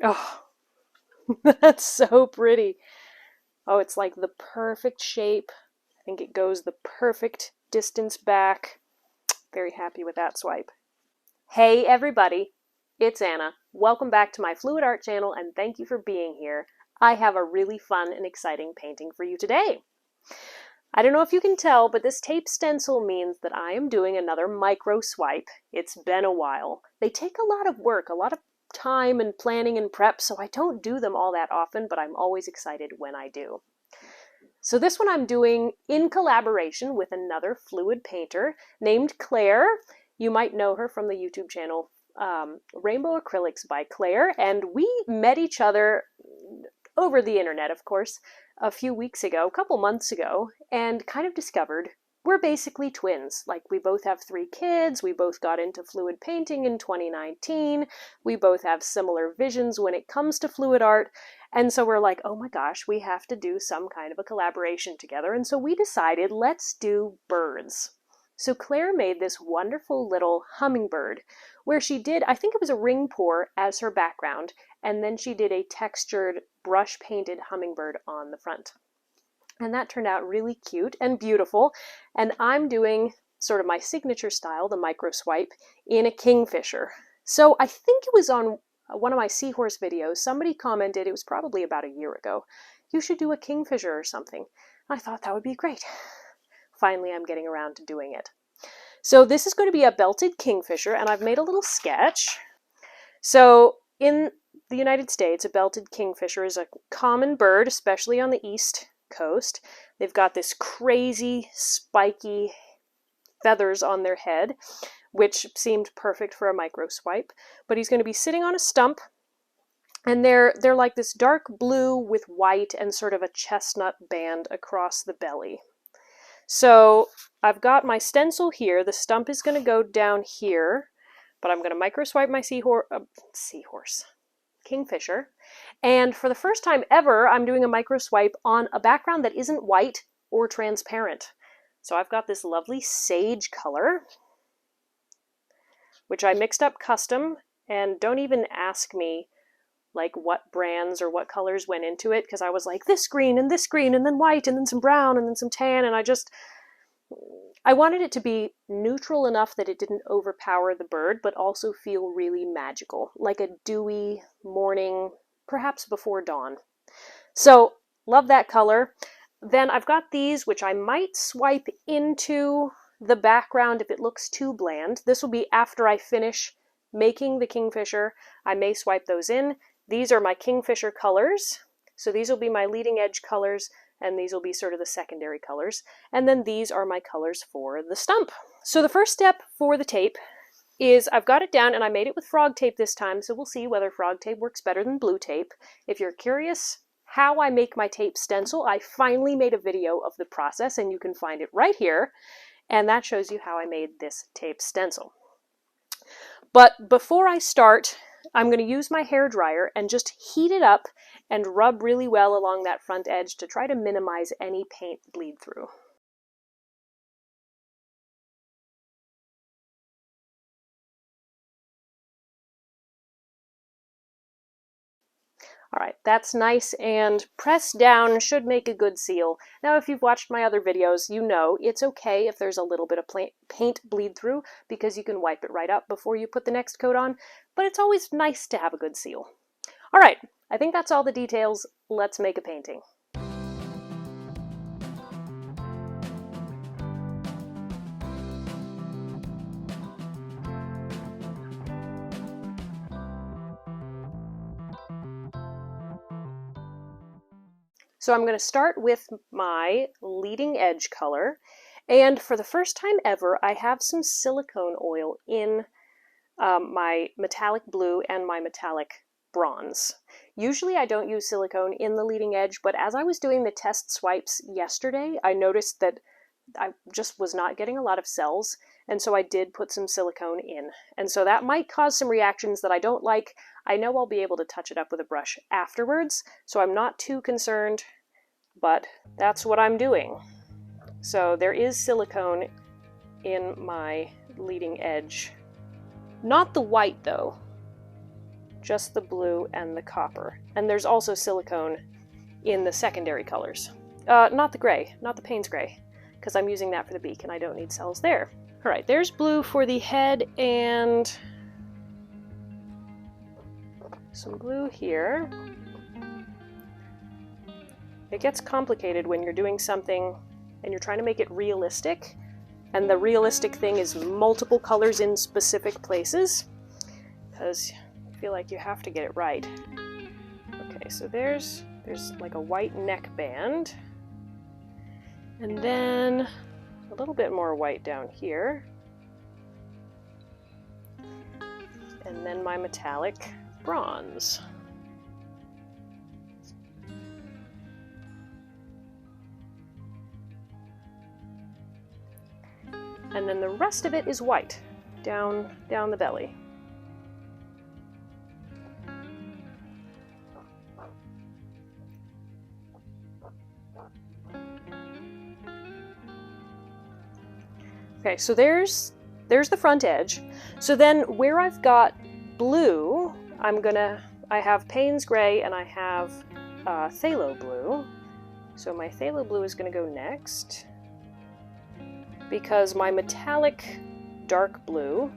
Oh, that's so pretty. Oh, it's like the perfect shape. I think it goes the perfect distance back. Very happy with that swipe. Hey everybody, it's Anna. Welcome back to my Fluid Art channel and thank you for being here. I have a really fun and exciting painting for you today. I don't know if you can tell, but this tape stencil means that I am doing another micro swipe. It's been a while. They take a lot of work, a lot of time and planning and prep, so I don't do them all that often, but I'm always excited when I do. So this one I'm doing in collaboration with another fluid painter named Claire. You might know her from the YouTube channel Rainbow Acrylics by Claire, and we met each other over the internet, of course, a few weeks ago, a couple months ago, and kind of discovered we're basically twins. Like, we both have 3 kids, we both got into fluid painting in 2019, we both have similar visions when it comes to fluid art, and so we're like, oh my gosh, we have to do some kind of a collaboration together, and so we decided, let's do birds. So Claire made this wonderful little hummingbird where she did, I think it was a ring pour as her background, and then she did a textured brush painted hummingbird on the front. And that turned out really cute and beautiful. And I'm doing sort of my signature style, the micro swipe, in a Kingfisher. So I think it was on one of my seahorse videos, somebody commented, it was probably about a year ago, you should do a Kingfisher or something. I thought that would be great. Finally, I'm getting around to doing it. So this is going to be a belted Kingfisher, and I've made a little sketch. So in the United States, a belted Kingfisher is a common bird, especially on the East Coast. They've got this crazy, spiky feathers on their head, which seemed perfect for a micro swipe. But he's going to be sitting on a stump, and they're like this dark blue with white and sort of a chestnut band across the belly. So I've got my stencil here. The stump is going to go down here, but I'm going to micro swipe my Kingfisher. And for the first time ever, I'm doing a micro swipe on a background that isn't white or transparent. So I've got this lovely sage color, which I mixed up custom, and don't even ask me like what brands or what colors went into it, because I was like this green, and then white, and then some brown, and then some tan, and I wanted it to be neutral enough that it didn't overpower the bird, but also feel really magical, like a dewy morning, perhaps before dawn. So, love that color. Then I've got these, which I might swipe into the background if it looks too bland. This will be after I finish making the Kingfisher. I may swipe those in. These are my Kingfisher colors. So these will be my leading edge colors, and these will be sort of the secondary colors. And then these are my colors for the stump. So the first step for the tape is I've got it down, and I made it with frog tape this time, so we'll see whether frog tape works better than blue tape. If you're curious how I make my tape stencil, I finally made a video of the process, and you can find it right here, and that shows you how I made this tape stencil. But before I start, I'm going to use my hairdryer and just heat it up and rub really well along that front edge to try to minimize any paint bleed through. All right, that's nice and pressed down, should make a good seal. Now, if you've watched my other videos, you know it's okay if there's a little bit of paint bleed through, because you can wipe it right up before you put the next coat on, but it's always nice to have a good seal. All right, I think that's all the details. Let's make a painting. So I'm going to start with my leading edge color, and for the first time ever, I have some silicone oil in my metallic blue and my metallic bronze. Usually I don't use silicone in the leading edge, but as I was doing the test swipes yesterday, I noticed that I just was not getting a lot of cells, and so I did put some silicone in. And so that might cause some reactions that I don't like. I know I'll be able to touch it up with a brush afterwards, so I'm not too concerned, but that's what I'm doing. So there is silicone in my leading edge. Not the white, though. just the blue and the copper. And there's also silicone in the secondary colors. Not the gray, not the Payne's gray, because I'm using that for the beak and I don't need cells there. All right, there's blue for the head and some blue here. It gets complicated when you're doing something and you're trying to make it realistic, and the realistic thing is multiple colors in specific places, because I feel like you have to get it right. Okay, so there's like a white neckband, and then a little bit more white down here, and then my metallic bronze. And then the rest of it is white down the belly. Okay, so there's the front edge. So then where I've got blue, I have Payne's gray and I have Phthalo blue. So my Phthalo blue is gonna go next, because my metallic dark blue,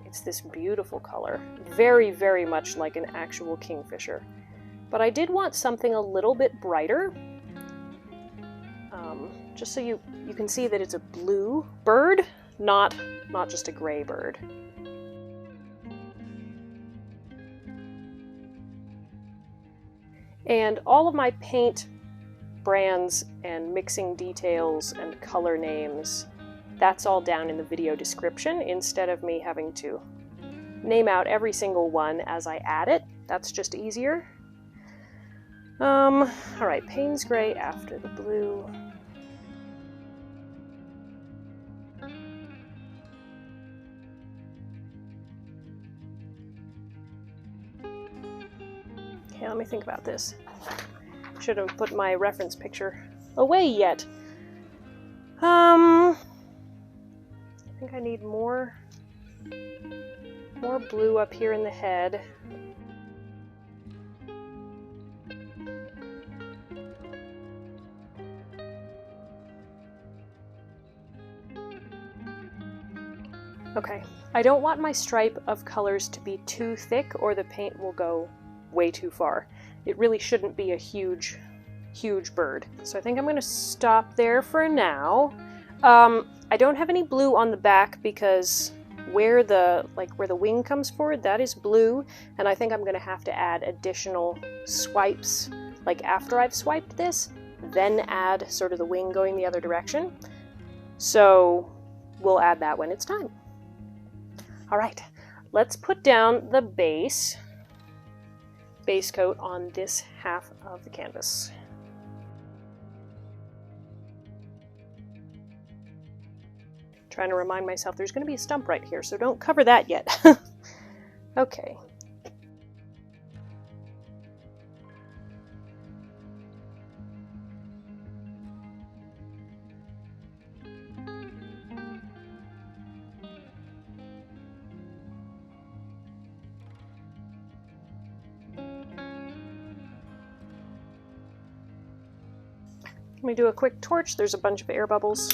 it's this beautiful color, very, very much like an actual Kingfisher. But I did want something a little bit brighter, just so you can see that it's a blue bird, not just a gray bird. And all of my paint brands and mixing details and color names, that's all down in the video description instead of me having to name out every single one as I add it. That's just easier. All right, Payne's gray after the blue. Okay, let me think about this. Should have put my reference picture away yet. I think I need more blue up here in the head. Okay, I don't want my stripe of colors to be too thick or the paint will go way too far. It really shouldn't be a huge bird. So I think I'm going to stop there for now. I don't have any blue on the back because where the wing comes forward, that is blue, and I think I'm going to have to add additional swipes, like after I've swiped this, then add sort of the wing going the other direction. So we'll add that when it's time. All right, let's put down the base coat on this half of the canvas. Trying to remind myself there's going to be a stump right here, so don't cover that yet. Okay. Let me do a quick torch. There's a bunch of air bubbles.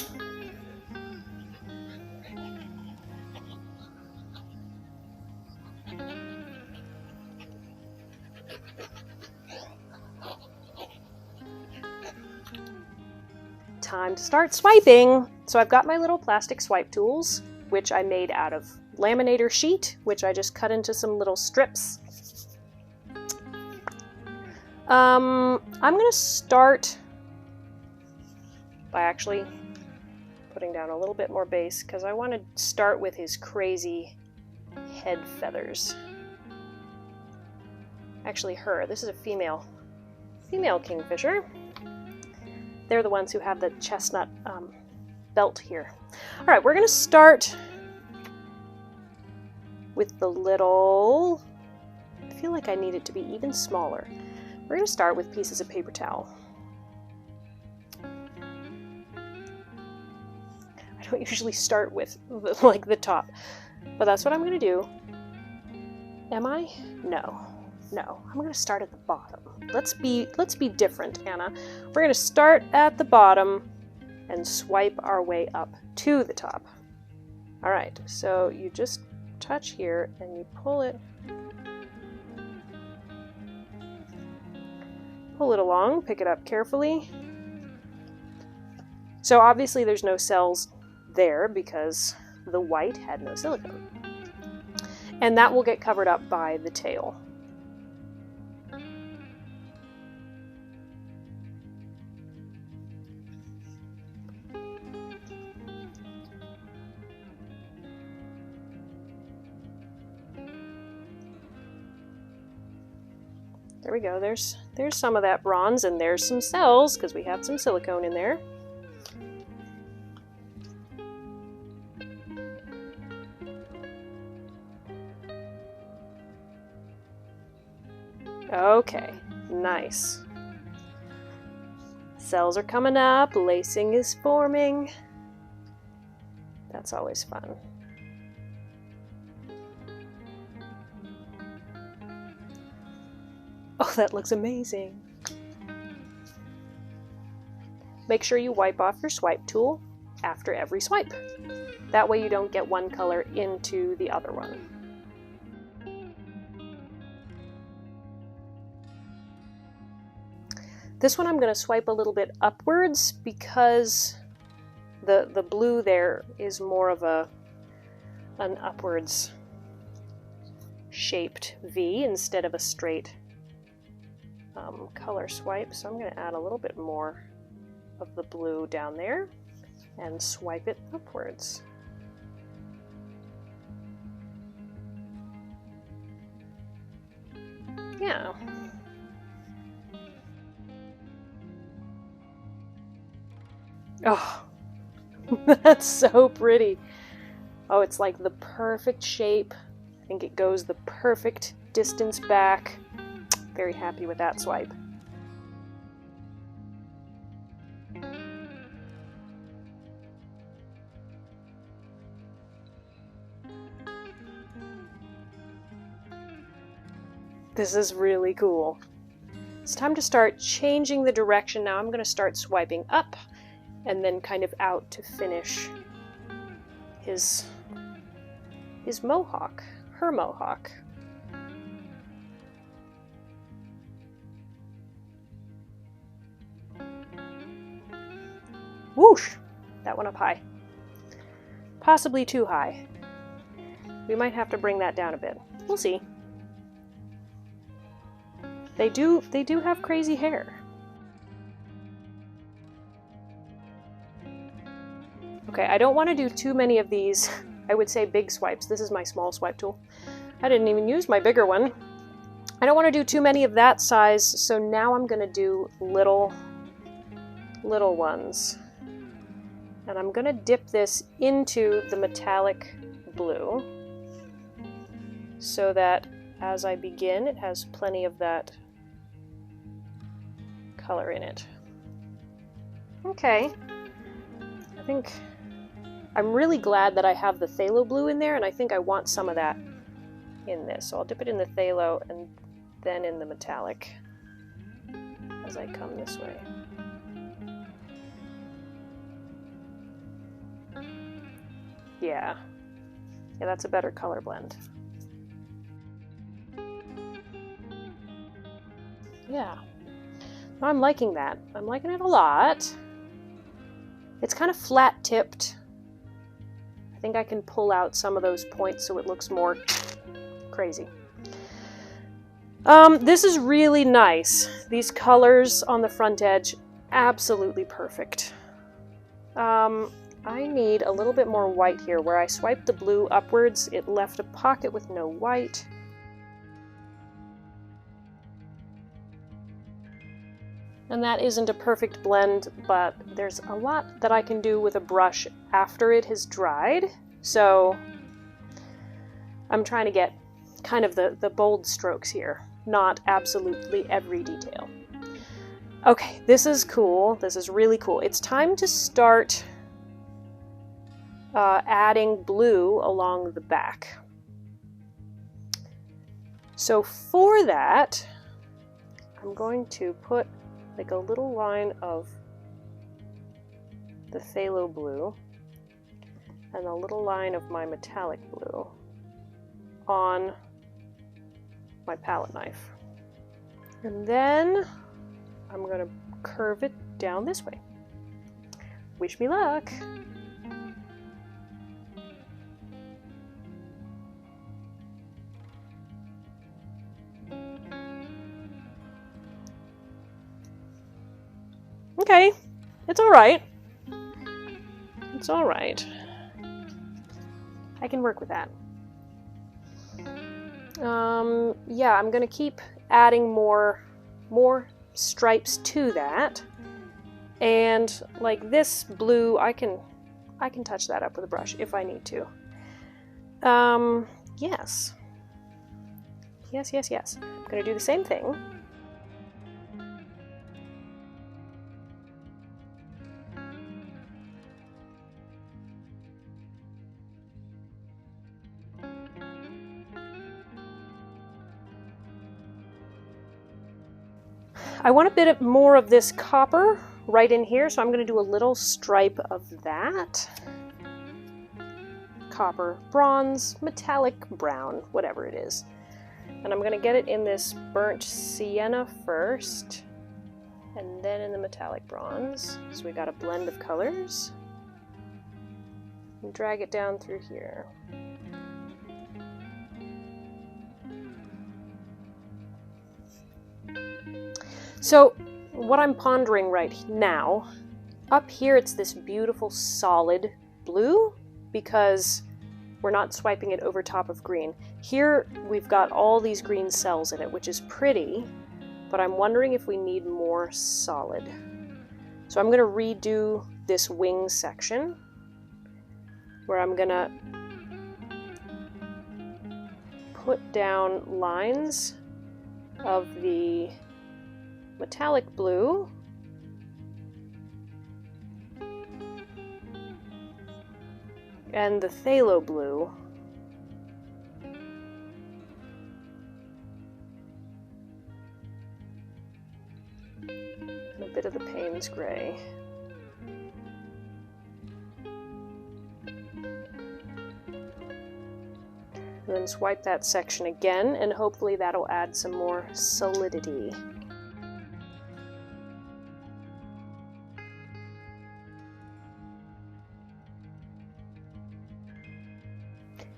Time to start swiping. So I've got my little plastic swipe tools, which I made out of laminator sheet, which I just cut into some little strips. I'm gonna start by actually putting down a little bit more base because I want to start with his crazy head feathers. Actually her, this is a female Kingfisher. They're the ones who have the chestnut belt here. All right, we're gonna start with the little, I feel like I need it to be even smaller. We're gonna start with pieces of paper towel. I don't usually start with like the top, but that's what I'm gonna do. Am I? No. No, I'm going to start at the bottom. Let's be different, Anna. We're going to start at the bottom and swipe our way up to the top. All right, so you just touch here and you pull it along, pick it up carefully. So obviously there's no cells there because the white had no silicone. And that will get covered up by the tail. There we go, there's some of that bronze, and there's some cells because we have some silicone in there. Okay, nice. Cells are coming up, lacing is forming. That's always fun. Oh, that looks amazing. Make sure you wipe off your swipe tool after every swipe. That way you don't get one color into the other one. This one I'm going to swipe a little bit upwards because the blue there is more of an upwards shaped V instead of a straight color swipe. So I'm going to add a little bit more of the blue down there and swipe it upwards. Yeah. Oh, that's so pretty. Oh, it's like the perfect shape. I think it goes the perfect distance back. Very happy with that swipe. This is really cool. It's time to start changing the direction now. I'm going to start swiping up and then kind of out to finish his mohawk, her mohawk. Whoosh! That went up high. Possibly too high. We might have to bring that down a bit. We'll see. They do have crazy hair. Okay, I don't want to do too many of these. I would say big swipes. This is my small swipe tool. I didn't even use my bigger one. I don't want to do too many of that size, so now I'm going to do little ones. And I'm going to dip this into the metallic blue so that as I begin, it has plenty of that color in it. Okay. I think I'm really glad that I have the phthalo blue in there, and I think I want some of that in this. So I'll dip it in the phthalo and then in the metallic as I come this way. Yeah, that's a better color blend. Yeah, I'm liking that. I'm liking it a lot. It's kind of flat tipped. I think I can pull out some of those points so it looks more crazy. This is really nice. These colors on the front edge, absolutely perfect. I need a little bit more white here. Where I swiped the blue upwards, it left a pocket with no white. And that isn't a perfect blend, but there's a lot that I can do with a brush after it has dried. So I'm trying to get kind of the bold strokes here, not absolutely every detail. Okay, this is cool. This is really cool. It's time to start adding blue along the back. So for that, I'm going to put like a little line of the phthalo blue and a little line of my metallic blue on my palette knife. And then I'm going to curve it down this way. Wish me luck! Okay, it's alright. It's alright. I can work with that. Yeah, I'm gonna keep adding more stripes to that. And like this blue, I can touch that up with a brush if I need to. Yes. Yes. I'm gonna do the same thing. I want a bit more of this copper right in here, so I'm going to do a little stripe of that. Copper, bronze, metallic brown, whatever it is. And I'm going to get it in this burnt sienna first, and then in the metallic bronze. So we got a blend of colors. And drag it down through here. So what I'm pondering right now, up here it's this beautiful solid blue because we're not swiping it over top of green. Here we've got all these green cells in it, which is pretty, but I'm wondering if we need more solid. So I'm going to redo this wing section where I'm going to put down lines of the metallic blue and the phthalo blue and a bit of the Payne's gray. And then swipe that section again, and hopefully that'll add some more solidity.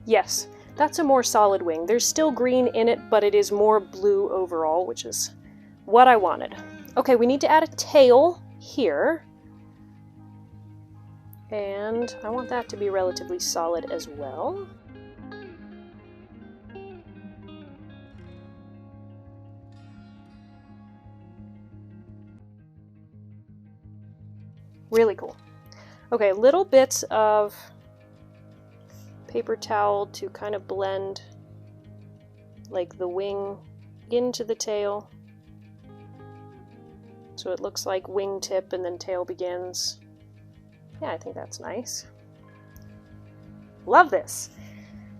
Yes, that's a more solid wing. There's still green in it, but it is more blue overall, which is what I wanted. Okay, we need to add a tail here. And I want that to be relatively solid as well. Really cool. Okay, little bits of paper towel to kind of blend like the wing into the tail. So it looks like wingtip and then tail begins. Yeah, I think that's nice. Love this.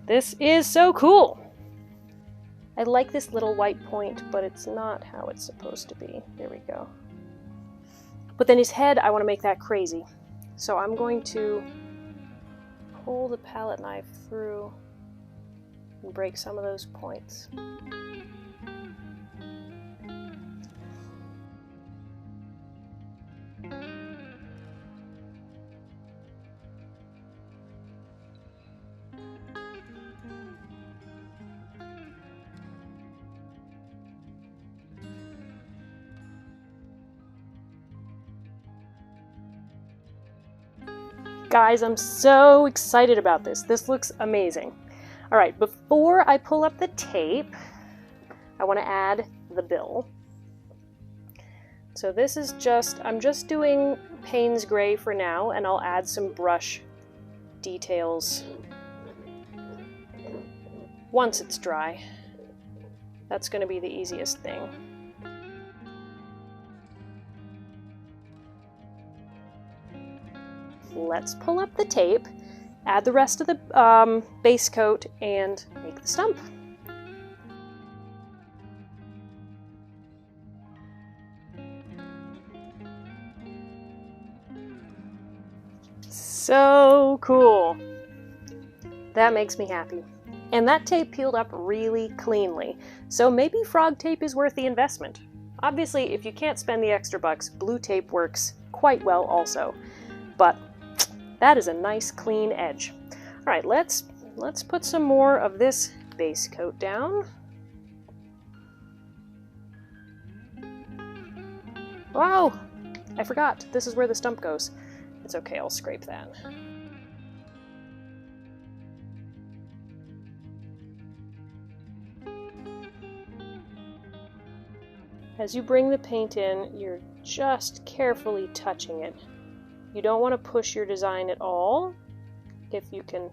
This is so cool. I like this little white point, but it's not how it's supposed to be. There we go. But then his head, I want to make that crazy. So I'm going to pull the palette knife through and break some of those points. Guys, I'm so excited about this. This looks amazing. All right, before I pull up the tape, I want to add the bill. So this is I'm just doing Payne's gray for now, and I'll add some brush details once it's dry. That's going to be the easiest thing. Let's pull up the tape, add the rest of the base coat, and make the stump. So cool. That makes me happy. And that tape peeled up really cleanly, so maybe frog tape is worth the investment. Obviously, if you can't spend the extra bucks, blue tape works quite well also. But that is a nice clean edge. All right, let's put some more of this base coat down. Wow, I forgot. This is where the stump goes. It's okay, I'll scrape that. As you bring the paint in, you're just carefully touching it. You don't want to push your design at all, if you can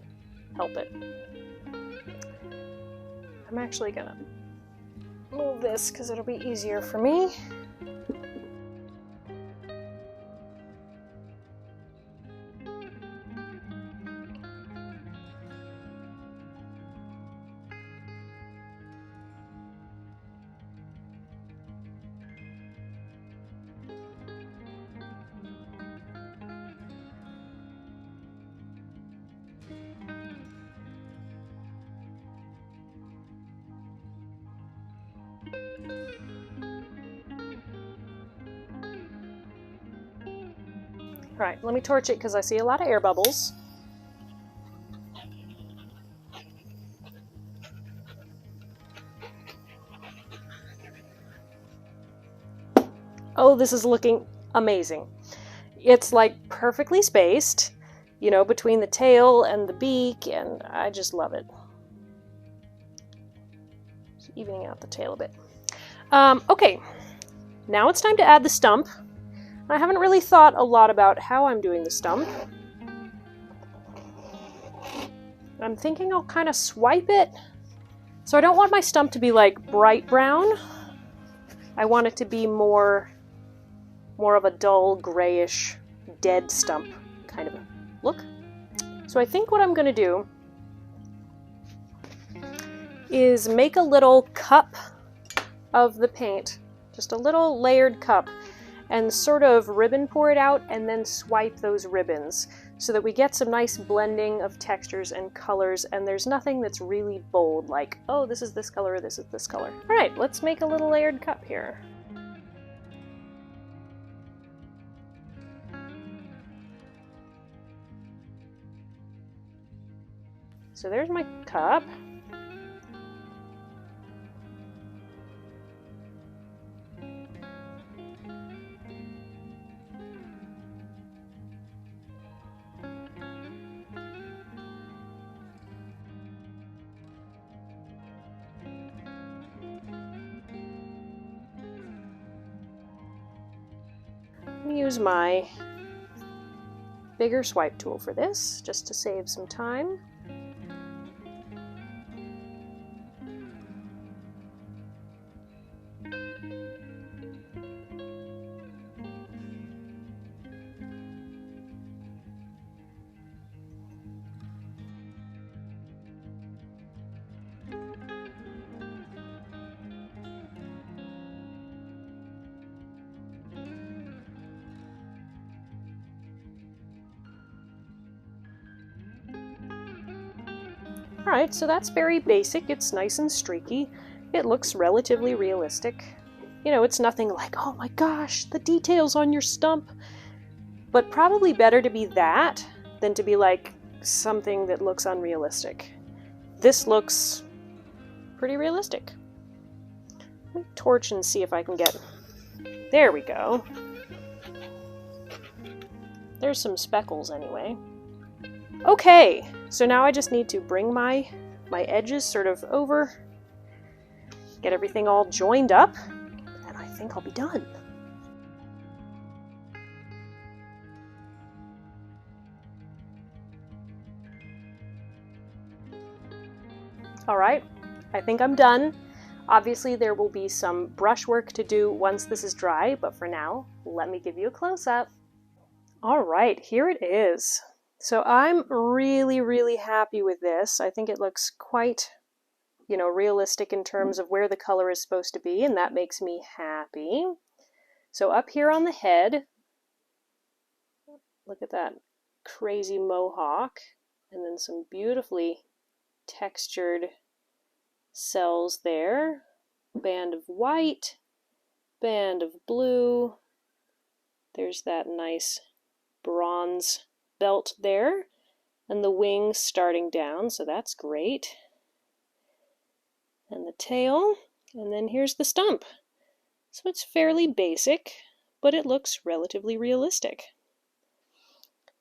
help it. I'm actually gonna move this because it'll be easier for me. All right, let me torch it because I see a lot of air bubbles. Oh, this is looking amazing. It's like perfectly spaced, you know, between the tail and the beak, and I just love it. Just evening out the tail a bit. Okay, now it's time to add the stump. I haven't really thought a lot about how I'm doing the stump. I'm thinking I'll kind of swipe it. So I don't want my stump to be like bright brown. I want it to be more of a dull grayish dead stump kind of a look. So I think what I'm going to do is make a little cup of the paint, just a little layered cup, and sort of ribbon pour it out and then swipe those ribbons so that we get some nice blending of textures and colors, and there's nothing that's really bold like, oh, this is this color, this is this color. All right, let's make a little layered cup here. So there's my cup. Use my bigger swipe tool for this, just to save some time. Alright, so that's very basic. It's nice and streaky. It looks relatively realistic. You know, it's nothing like, oh my gosh, the details on your stump. But probably better to be that than to be like something that looks unrealistic. This looks pretty realistic. Let me torch and see if I can get... There we go. There's some speckles anyway. Okay, so now I just need to bring my edges sort of over, get everything all joined up, and I think I'll be done. All right, I think I'm done. Obviously there will be some brush work to do once this is dry, but for now, let me give you a close-up. All right, here it is. So I'm really, really happy with this. I think it looks quite, you know, realistic in terms of where the color is supposed to be, and that makes me happy. So up here on the head, look at that crazy mohawk, and then some beautifully textured cells there. Band of white, band of blue. There's that nice bronze belt there, and the wings starting down, so that's great. And the tail, and then here's the stump. So it's fairly basic, but it looks relatively realistic.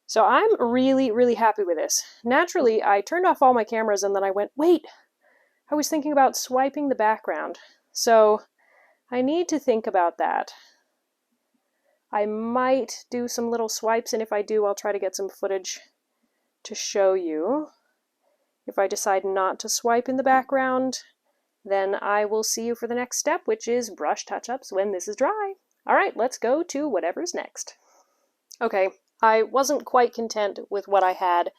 So I'm really, really happy with this. Naturally, I turned off all my cameras and then I went, wait, I was thinking about swiping the background. So I need to think about that. I might do some little swipes, and if I do, I'll try to get some footage to show you. If I decide not to swipe in the background, then I will see you for the next step, which is brush touch-ups when this is dry. All right, let's go to whatever's next. Okay, I wasn't quite content with what I had,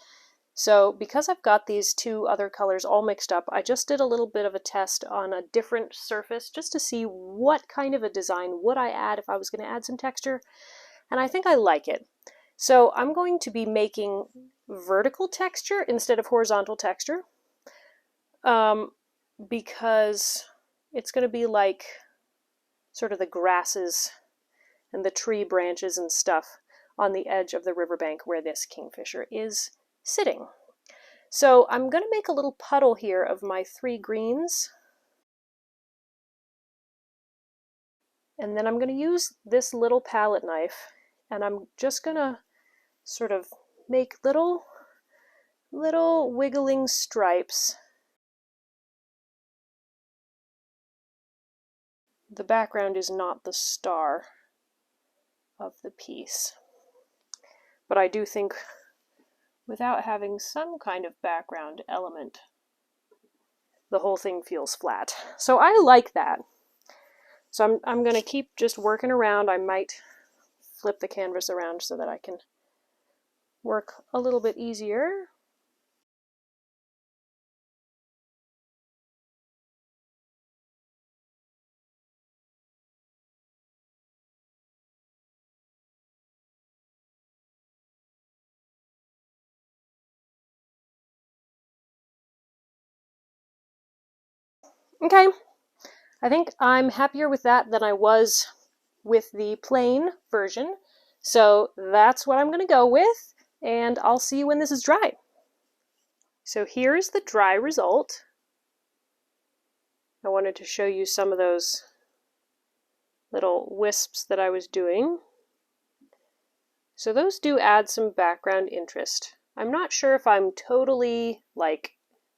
so because I've got these two other colors all mixed up, I just did a little bit of a test on a different surface just to see what kind of a design would I add if I was going to add some texture, and I think I like it. So I'm going to be making vertical texture instead of horizontal texture, because it's going to be like sort of the grasses and the tree branches and stuff on the edge of the riverbank where this kingfisher is sitting. So I'm going to make a little puddle here of my 3 greens, and then I'm going to use this little palette knife, and I'm just going to sort of make little wiggling stripes. The background is not the star of the piece, but I do think without having some kind of background element, the whole thing feels flat. So I like that. So I'm going to keep just working around. I might flip the canvas around so that I can work a little bit easier. Okay, I think I'm happier with that than I was with the plain version. So that's what I'm going to go with, and I'll see you when this is dry. So here's the dry result. I wanted to show you some of those little wisps that I was doing. So those do add some background interest. I'm not sure if I'm totally like,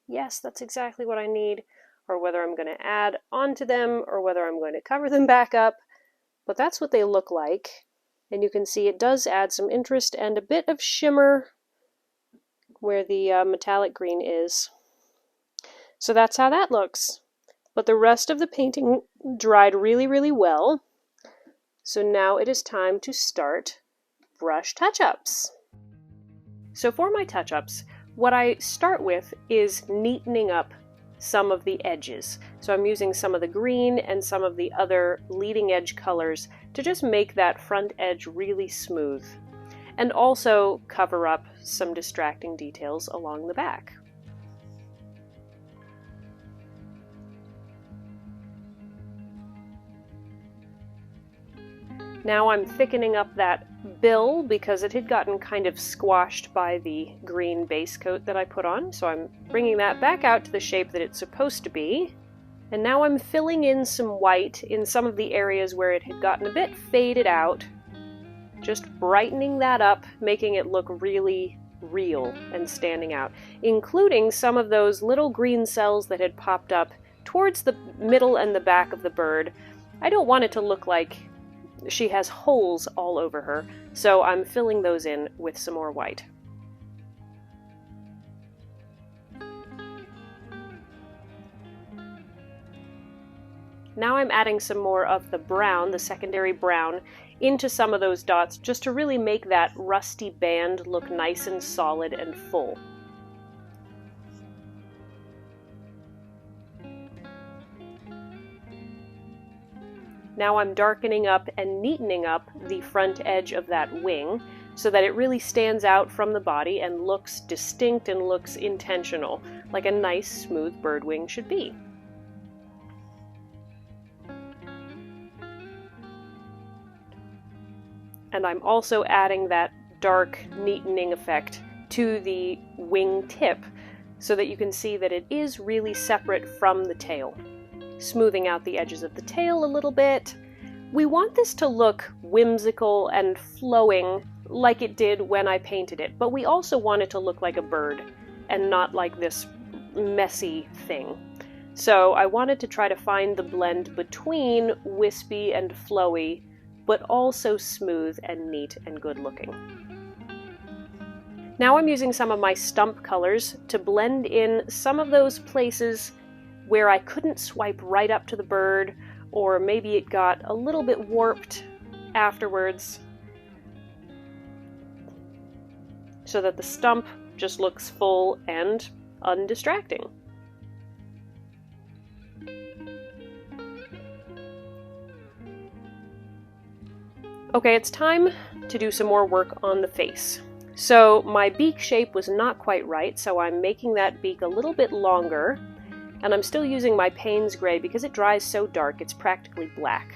yes, that's exactly what I need, or whether I'm going to add onto them, or whether I'm going to cover them back up, but that's what they look like. And you can see it does add some interest and a bit of shimmer where the metallic green is. So that's how that looks. But the rest of the painting dried really, really well. So now it is time to start brush touch-ups. So for my touch-ups, what I start with is neatening up some of the edges. So I'm using some of the green and some of the other leading edge colors to just make that front edge really smooth, and also cover up some distracting details along the back. Now I'm thickening up that bill because it had gotten kind of squashed by the green base coat that I put on, so I'm bringing that back out to the shape that it's supposed to be. And now I'm filling in some white in some of the areas where it had gotten a bit faded out, just brightening that up, making it look really real and standing out, including some of those little green cells that had popped up towards the middle and the back of the bird. I don't want it to look like she has holes all over her, so I'm filling those in with some more white. Now I'm adding some more of the brown, the secondary brown, into some of those dots just to really make that rusty band look nice and solid and full. Now I'm darkening up and neatening up the front edge of that wing. so that it really stands out from the body and looks distinct and looks intentional, like a nice smooth bird wing should be. And I'm also adding that dark neatening effect to the wing tip so that you can see that it is really separate from the tail. Smoothing out the edges of the tail a little bit. We want this to look whimsical and flowing like it did when I painted it, but we also want it to look like a bird and not like this messy thing. So I wanted to try to find the blend between wispy and flowy, but also smooth and neat and good looking. Now I'm using some of my Stump colors to blend in some of those places where I couldn't swipe right up to the bird, or maybe it got a little bit warped afterwards, so that the stump just looks full and undistracting. Okay, it's time to do some more work on the face. So my beak shape was not quite right, so I'm making that beak a little bit longer, and I'm still using my Payne's gray because it dries so dark it's practically black.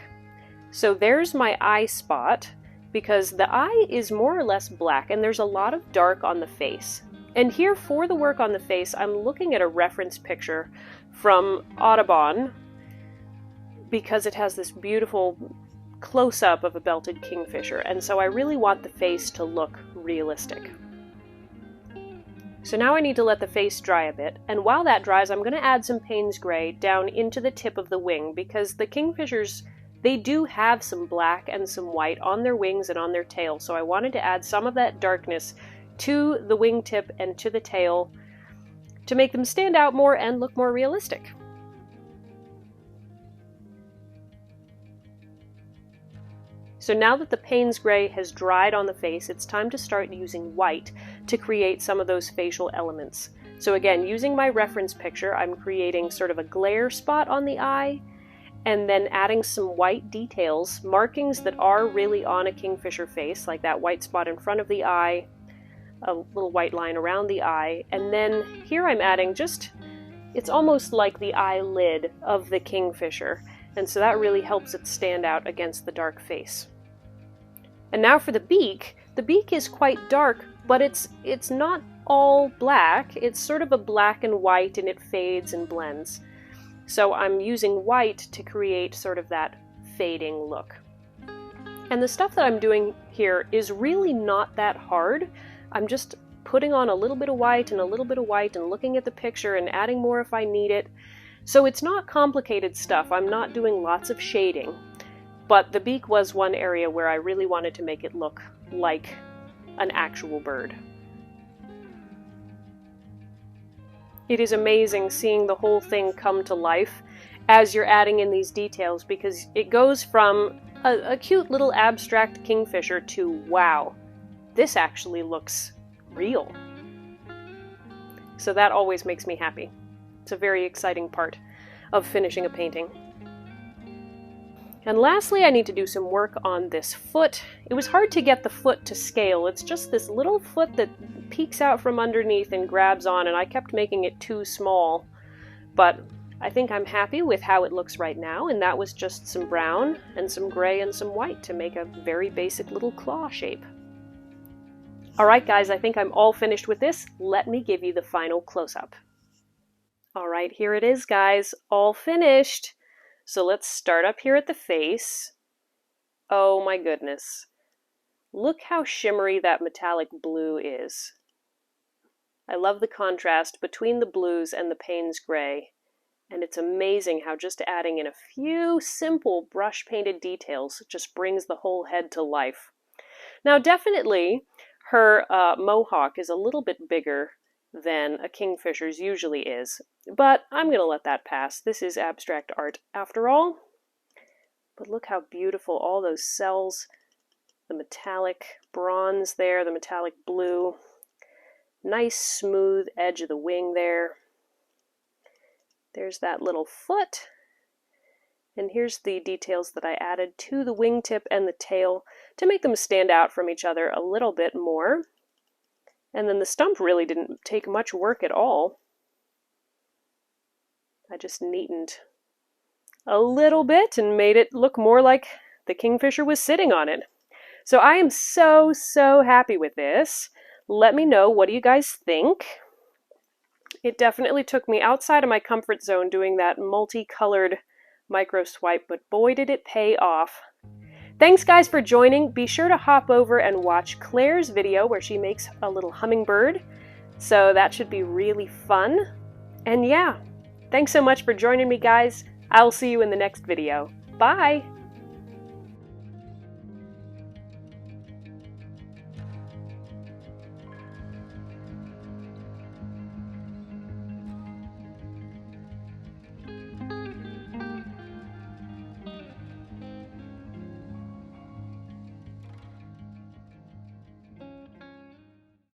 So there's my eye spot, because the eye is more or less black and there's a lot of dark on the face. And here for the work on the face, I'm looking at a reference picture from Audubon because it has this beautiful close-up of a belted kingfisher, and so I really want the face to look realistic. So now I need to let the face dry a bit, and while that dries I'm going to add some Payne's gray down into the tip of the wing, because the kingfishers, they do have some black and some white on their wings and on their tail, so I wanted to add some of that darkness to the wingtip and to the tail to make them stand out more and look more realistic. So now that the Payne's gray has dried on the face, it's time to start using white to create some of those facial elements. So again, using my reference picture, I'm creating sort of a glare spot on the eye, and then adding some white details, markings that are really on a kingfisher face, like that white spot in front of the eye, a little white line around the eye, and then here I'm adding just, it's almost like the eyelid of the kingfisher, and so that really helps it stand out against the dark face. And now for the beak is quite dark, but it's not all black, it's sort of a black and white, and it fades and blends. So I'm using white to create sort of that fading look. And the stuff that I'm doing here is really not that hard. I'm just putting on a little bit of white and a little bit of white and looking at the picture and adding more if I need it. So it's not complicated stuff. I'm not doing lots of shading. But the beak was one area where I really wanted to make it look like an actual bird. It is amazing seeing the whole thing come to life as you're adding in these details, because it goes from a cute little abstract kingfisher to, wow, this actually looks real. So that always makes me happy. It's a very exciting part of finishing a painting. And lastly, I need to do some work on this foot. It was hard to get the foot to scale. It's just this little foot that peeks out from underneath and grabs on, and I kept making it too small. But I think I'm happy with how it looks right now, and that was just some brown and some gray and some white to make a very basic little claw shape. Alright guys, I think I'm all finished with this. Let me give you the final close-up. Alright, here it is guys, all finished. So let's start up here at the face. Oh my goodness. Look how shimmery that metallic blue is. I love the contrast between the blues and the Payne's gray. And it's amazing how just adding in a few simple brush painted details just brings the whole head to life. Now definitely her mohawk is a little bit bigger than a kingfisher's usually is, but I'm going to let that pass. This is abstract art after all. But look how beautiful all those cells, the metallic bronze there, the metallic blue, nice smooth edge of the wing there. There's that little foot, And here's the details that I added to the wingtip and the tail to make them stand out from each other a little bit more. And then the stump really didn't take much work at all. I just neatened a little bit and made it look more like the Kingfisher was sitting on it. So I am so happy with this. Let me know, what do you guys think? It definitely took me outside of my comfort zone doing that multicolored micro swipe, but boy did it pay off. Thanks guys for joining. Be sure to hop over and watch Claire's video where she makes a little hummingbird. So that should be really fun. And yeah, thanks so much for joining me guys. I'll see you in the next video. Bye!